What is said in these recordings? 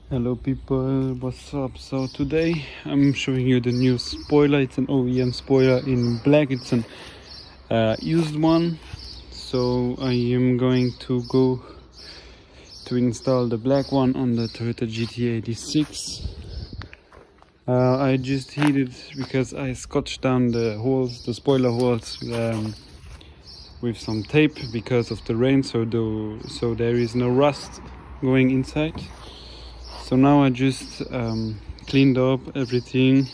Hello people, what's up? So today I'm showing you the new spoiler. It's an OEM spoiler in black. It's an used one. So I am going to go to install the black one on the Toyota GT86. I just heated because I scotched down the holes, the spoiler holes, with some tape because of the rain, so there is no rust going inside. So now I just cleaned up everything.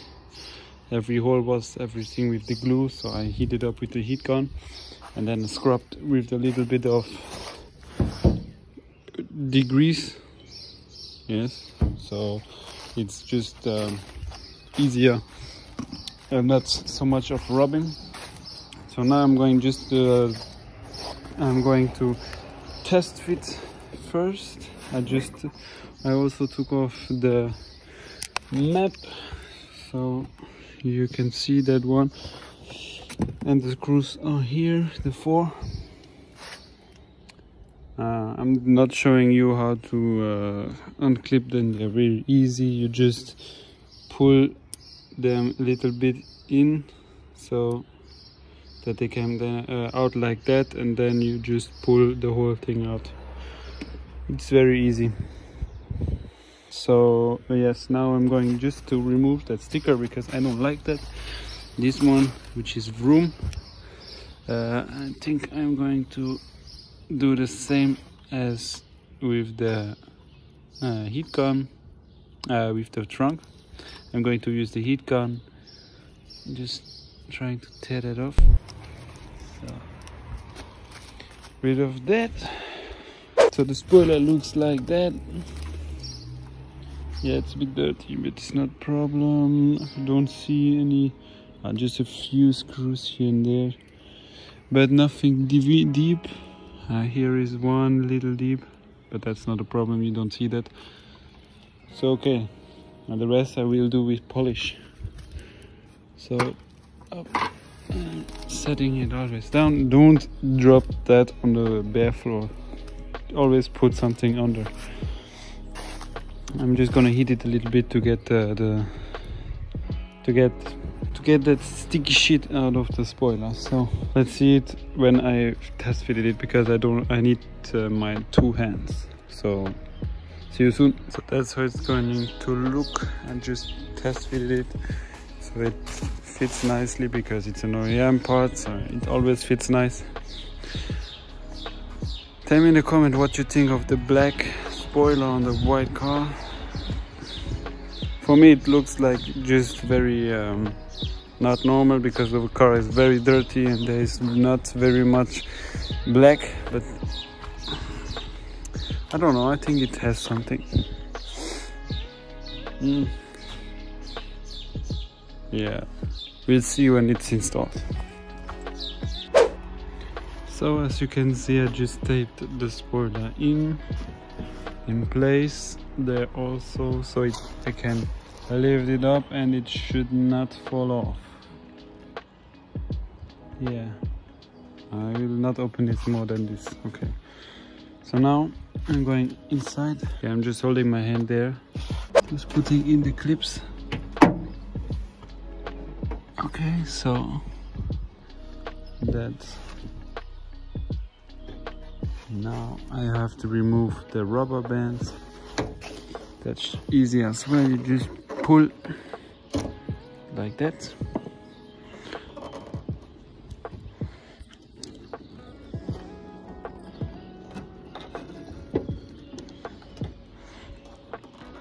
Every hole was everything with the glue, so I heated up with the heat gun and then scrubbed with a little bit of degrease. Yes, so it's just easier and not so much of rubbing. So now I'm going to test fit first. I also took off the map so you can see that one, and the screws are here, the 4. I'm not showing you how to unclip them. They're very easy. You just pull them a little bit in so that they come out like that, and then you just pull the whole thing out. It's very easy. So yes, now I'm going just to remove that sticker because I don't like that. This one, which is Vroom, I think I'm going to do the same as with the heat gun, with the trunk. I'm going to use the heat gun, just trying to tear that off. So rid of that. So the spoiler looks like that. Yeah, it's a bit dirty, but it's not a problem. I don't see any, just a few screws here and there, but nothing deep. Here is one little deep, but that's not a problem, you don't see that. So okay, and the rest I will do with polish. So up, setting it always down. Don't drop that on the bare floor. Always put something under. I'm just gonna heat it a little bit to get to get that sticky shit out of the spoiler. So let's see it when I test fitted it, because I need my 2 hands. So see you soon. So that's how it's going to look. I just test fitted it, so it fits nicely because it's an OEM part, so it always fits nice. Tell me in the comment what you think of the black spoiler on the white car. For me it looks like just very not normal, because the car is very dirty and there is not very much black, but I don't know, I think it has something. Yeah, we'll see when it's installed. So as you can see, I just taped the spoiler in place there also, so I can lift it up and it should not fall off. Yeah, I will not open it more than this. Okay, so now I'm going inside. Okay, I'm just holding my hand there, just putting in the clips. Okay, so that's now I have to remove the rubber bands. That's easy as well. You just pull like that.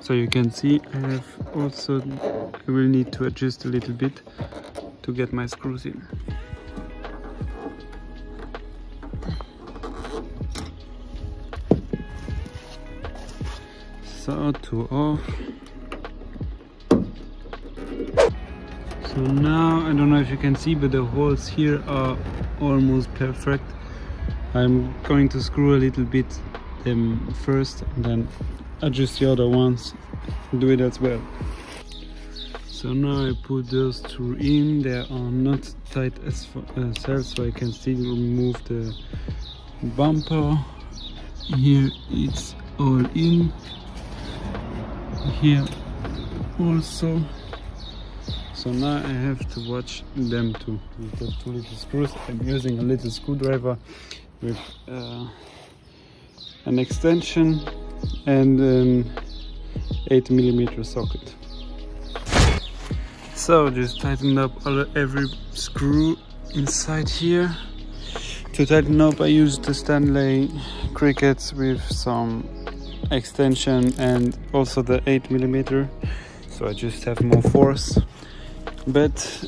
So you can see I will need to adjust a little bit to get my screws in. So 2 off. So now I don't know if you can see, but the holes here are almost perfect. I'm going to screw a little bit them first and then adjust the other ones and do it as well. So now I put those 2 in. They are not tight as well, so I can still remove the bumper. Here it's all in. here also. So now I have to watch them too. We've got 2 little screws. I'm using a little screwdriver with an extension and an 8mm socket. So just tighten up every screw inside here. To tighten up, I used the Stanley crickets with some extension and also the 8mm, so I just have more force. But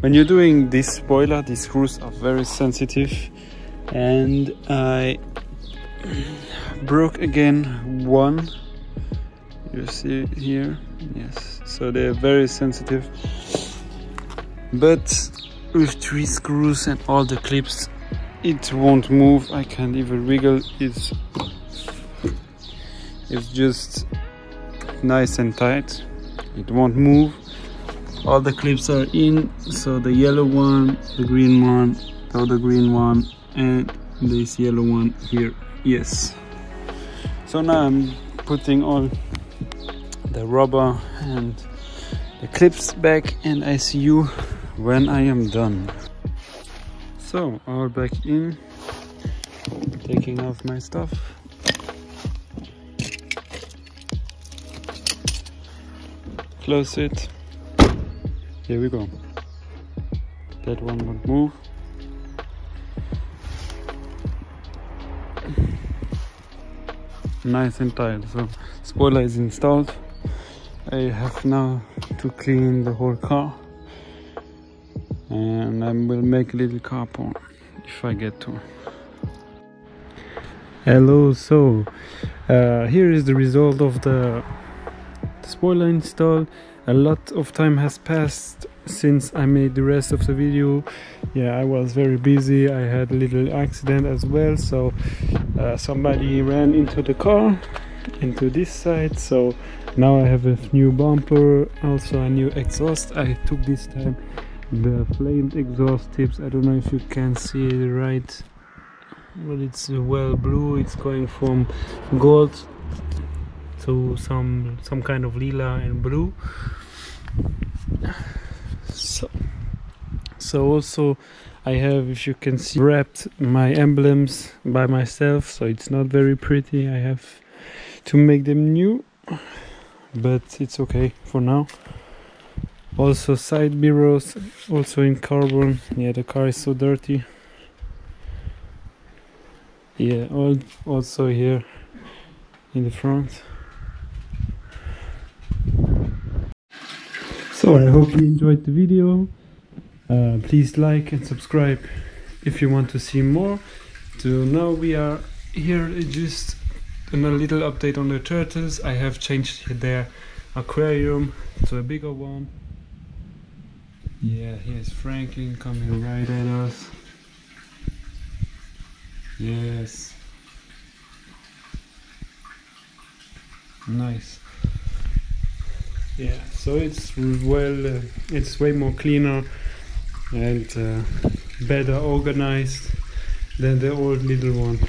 when you're doing this spoiler, these screws are very sensitive, and I broke again one. You see here, yes, so they're very sensitive. But with 3 screws and all the clips, it won't move. I can't even wiggle. It's just nice and tight. It won't move. All the clips are in, so the yellow one, the green one, the other green one, and this yellow one here. Yes. So now I'm putting all the rubber and the clips back, and I see you when I am done. So all back in, taking off my stuff. Close it. Here we go. That one won't move. Nice and tight. So spoiler is installed. I have now to clean the whole car, and I will make a little car porn if I get to. Hello, so here is the result of the spoiler install. A lot of time has passed since I made the rest of the video. Yeah, I was very busy. I had a little accident as well, so somebody ran into the car, into this side. So now I have a new bumper, also a new exhaust. I took this time the flamed exhaust tips. I don't know if you can see it right, but it's well blue. It's going from gold to some kind of lila and blue. So also I have, if you can see, wrapped my emblems by myself, so it's not very pretty. I have to make them new, but it's okay for now. Also side mirrors, also in carbon. Yeah, the car is so dirty. Yeah, also here in the front. So I hope you enjoyed the video. Please like and subscribe if you want to see more. So now we are here, just a little update on the turtles. I have changed their aquarium to a bigger one. Yeah, here's Franklin coming right at us. Yes. Nice. Yeah, so it's well, it's way more cleaner and better organized than the old little one.